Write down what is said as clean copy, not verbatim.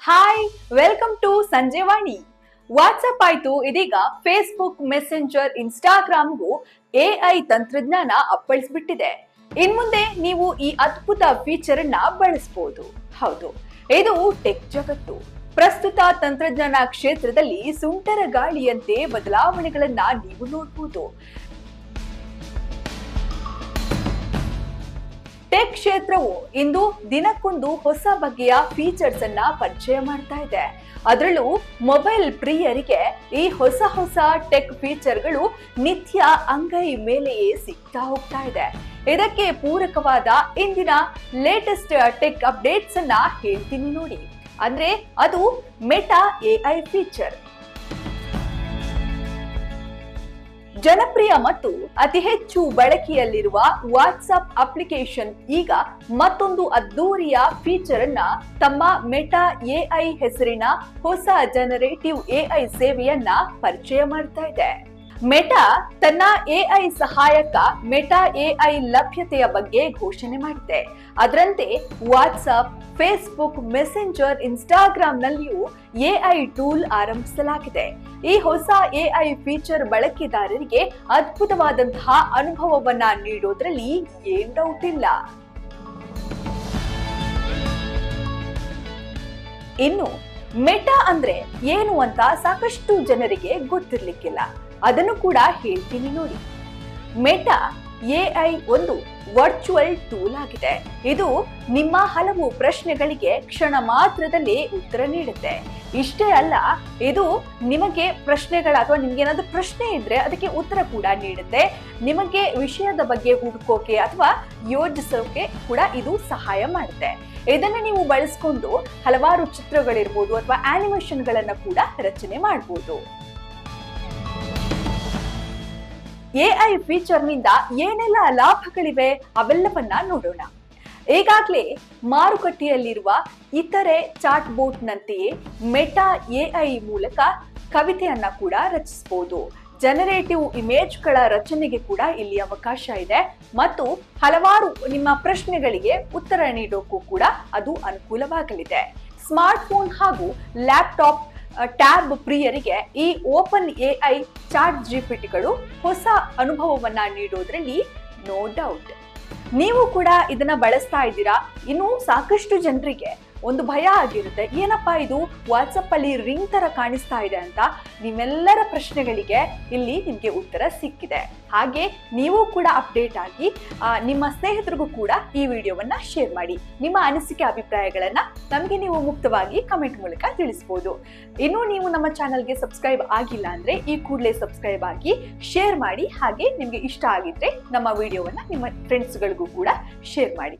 Hi, welcome to Sanjevani. WhatsApp ಆಯ್ತು, ಇದೀಗ Facebook, messenger, ಇನ್ಸ್ಟಾಗ್ರಾಮ್ಗೂ AI ತಂತ್ರಜ್ಞಾನ ಅಪ್ಪಳಿಸ್ಬಿಟ್ಟಿದೆ. ಇನ್ಮುಂದೆ ನೀವು ಈ ಅದ್ಭುತ ಫೀಚರ್ ಅನ್ನ ಬಳಸಬಹುದು. ಹೌದು, ಇದು ಟೆಕ್ ಜಗತ್ತು. ಪ್ರಸ್ತುತ ತಂತ್ರಜ್ಞಾನ ಕ್ಷೇತ್ರದಲ್ಲಿ ಸುಂಟರ ಗಾಳಿಯಂತೆ ಬದಲಾವಣೆಗಳನ್ನ ನೀವು ನೋಡಬಹುದು. ಟೆಕ್ ಕ್ಷೇತ್ರವು ಇಂದು ದಿನಕ್ಕೊಂದು ಹೊಸ ಬಗೆಯ ಫೀಚರ್ಸ್ ಅನ್ನ ಪರಿಚಯ ಮಾಡ್ತಾ ಇದೆ. ಅದರಲ್ಲೂ ಮೊಬೈಲ್ ಪ್ರಿಯರಿಗೆ ಈ ಹೊಸ ಟೆಕ್ ಫೀಚರ್ಗಳು ನಿತ್ಯ ಅಂಗೈ ಮೇಲೆಯೇ ಸಿಗ್ತಾ ಹೋಗ್ತಾ ಇದೆ. ಇದಕ್ಕೆ ಪೂರಕವಾದ ಇಂದಿನ ಲೇಟೆಸ್ಟ್ ಟೆಕ್ ಅಪ್ಡೇಟ್ಸ್ ಅನ್ನ ಹೇಳ್ತೀನಿ ನೋಡಿ. ಅಂದ್ರೆ ಅದು ಮೆಟಾ ಎಐ ಫೀಚರ್. ಜನಪ್ರಿಯ ಮತ್ತು ಅತಿ ಹೆಚ್ಚು ಬಳಕೆಯಲ್ಲಿರುವ ವಾಟ್ಸ್ಆಪ್ ಅಪ್ಲಿಕೇಶನ್ ಈಗ ಮತ್ತೊಂದು ಅದ್ದೂರಿಯ ಫೀಚರ್ ಅನ್ನ ತಮ್ಮ ಮೆಟಾ ಎಐ ಹೆಸರಿನ ಹೊಸ ಜನರೇಟಿವ್ ಎಐ ಸೇವೆಯನ್ನ ಪರಿಚಯ ಮಾಡ್ತಾ ಇದೆ. ಮೆಟಾ ತನ್ನ ಎಐ ಸಹಾಯಕ ಮೆಟಾ ಎಐ ಲಭ್ಯತೆಯ ಬಗ್ಗೆ ಘೋಷಣೆ ಮಾಡಿದೆ. ಅದರಂತೆ ವಾಟ್ಸ್ಆಪ್, ಫೇಸ್ಬುಕ್, ಮೆಸೆಂಜರ್, ಇನ್ಸ್ಟಾಗ್ರಾಮ್ ನಲ್ಲಿಯೂ ಎಐ ಟೂಲ್ ಆರಂಭಿಸಲಾಗಿದೆ. ಈ ಹೊಸ ಎಐ ಫೀಚರ್ ಬಳಕೆದಾರರಿಗೆ ಅದ್ಭುತವಾದಂತಹ ಅನುಭವವನ್ನ ನೀಡೋದ್ರಲ್ಲಿ ಏನ್ ಡೌಟ್ ಇಲ್ಲ. ಇನ್ನು ಮೆಟಾ ಅಂದ್ರೆ ಏನು ಅಂತ ಸಾಕಷ್ಟು ಜನರಿಗೆ ಗೊತ್ತಿರ್ಲಿಕ್ಕಿಲ್ಲ. ಅದನ್ನು ಕೂಡ ಹೇಳ್ತೀನಿ ನೋಡಿ. ಮೆಟಾ ಎಐ ಒಂದು ವರ್ಚುವಲ್ ಟೂಲ್ ಆಗಿದೆ. ಇದು ನಿಮ್ಮ ಹಲವು ಪ್ರಶ್ನೆಗಳಿಗೆ ಕ್ಷಣ ಮಾತ್ರದಲ್ಲಿ ಉತ್ತರ ನೀಡುತ್ತೆ. ಇಷ್ಟೇ ಅಲ್ಲ, ಇದು ನಿಮಗೆ ಪ್ರಶ್ನೆಗಳ ಅಥವಾ ನಿಮ್ಗೆ ಏನಾದ್ರೂ ಪ್ರಶ್ನೆ ಇದ್ರೆ ಅದಕ್ಕೆ ಉತ್ತರ ಕೂಡ ನೀಡುತ್ತೆ. ನಿಮಗೆ ವಿಷಯದ ಬಗ್ಗೆ ಹುಡುಕೋಕೆ ಅಥವಾ ಯೋಜಿಸೋಕೆ ಕೂಡ ಇದು ಸಹಾಯ ಮಾಡುತ್ತೆ. ಇದನ್ನ ನೀವು ಬಳಸ್ಕೊಂಡು ಹಲವಾರು ಚಿತ್ರಗಳಿರ್ಬೋದು ಅಥವಾ ಆನಿಮೇಷನ್ ಗಳನ್ನ ಕೂಡ ರಚನೆ ಮಾಡಬಹುದು. ಎಐ ಫೀಚರ್ ನಿಂದ ಏನೆಲ್ಲ ಲಾಭಗಳಿವೆ ಅವೆಲ್ಲವನ್ನ ನೋಡೋಣ. ಈಗಾಗಲೇ ಮಾರುಕಟ್ಟೆಯಲ್ಲಿರುವ ಇತರೆ ಚಾಟ್ ಬೋಟ್ ನಂತೆಯೇ ಮೆಟಾ ಎಐ ಮೂಲಕ ಕವಿತೆಯನ್ನ ಕೂಡ ರಚಿಸಬಹುದು. ಜನರೇಟಿವ್ ಇಮೇಜ್ಗಳ ರಚನೆಗೆ ಕೂಡ ಇಲ್ಲಿ ಅವಕಾಶ ಇದೆ ಮತ್ತು ಹಲವಾರು ನಿಮ್ಮ ಪ್ರಶ್ನೆಗಳಿಗೆ ಉತ್ತರ ನೀಡೋಕ್ಕೂ ಕೂಡ ಅದು ಅನುಕೂಲವಾಗಲಿದೆ. ಸ್ಮಾರ್ಟ್ಫೋನ್ ಹಾಗೂ ಲ್ಯಾಪ್ಟಾಪ್, ಟ್ಯಾಬ್ ಪ್ರಿಯರಿಗೆ ಈ ಓಪನ್ ಎಐ ಚಾಟ್ ಜಿಪಿಟಿಗಳು ಹೊಸ ಅನುಭವವನ್ನ ನೀಡೋದ್ರಲ್ಲಿ ನೋ ಡೌಟ್. ನೀವು ಕೂಡ ಇದನ್ನ ಬಳಸ್ತಾ ಇದ್ದೀರಾ. ಇನ್ನು ಸಾಕಷ್ಟು ಜನರಿಗೆ ಒಂದು ಭಯ ಆಗಿರುತ್ತೆ, ಏನಪ್ಪಾ ಇದು ವಾಟ್ಸಪ್ ಅಲ್ಲಿ ರಿಂಗ್ ತರ ಕಾಣಿಸ್ತಾ ಇದೆ ಅಂತ. ನಿಮ್ಮೆಲ್ಲರ ಪ್ರಶ್ನೆಗಳಿಗೆ ಇಲ್ಲಿ ನಿಮ್ಗೆ ಉತ್ತರ ಸಿಕ್ಕಿದೆ. ಹಾಗೆ ನೀವು ಕೂಡ ಅಪ್ಡೇಟ್ ಆಗಿ ನಿಮ್ಮ ಸ್ನೇಹಿತರಿಗೂ ಕೂಡ ಈ ವಿಡಿಯೋವನ್ನ ಶೇರ್ ಮಾಡಿ. ನಿಮ್ಮ ಅನಿಸಿಕೆ ಅಭಿಪ್ರಾಯಗಳನ್ನ ನಮಗೆ ನೀವು ಮುಕ್ತವಾಗಿ ಕಮೆಂಟ್ ಮೂಲಕ ತಿಳಿಸಬಹುದು. ಇನ್ನು ನೀವು ನಮ್ಮ ಚಾನಲ್ಗೆ ಸಬ್ಸ್ಕ್ರೈಬ್ ಆಗಿಲ್ಲ ಅಂದ್ರೆ ಈ ಕೂಡಲೇ ಸಬ್ಸ್ಕ್ರೈಬ್ ಆಗಿ, ಶೇರ್ ಮಾಡಿ. ಹಾಗೆ ನಿಮ್ಗೆ ಇಷ್ಟ ಆಗಿದ್ರೆ ನಮ್ಮ ವಿಡಿಯೋವನ್ನ ನಿಮ್ಮ ಫ್ರೆಂಡ್ಸ್ಗಳಿಗೂ ಕೂಡ ಶೇರ್ ಮಾಡಿ.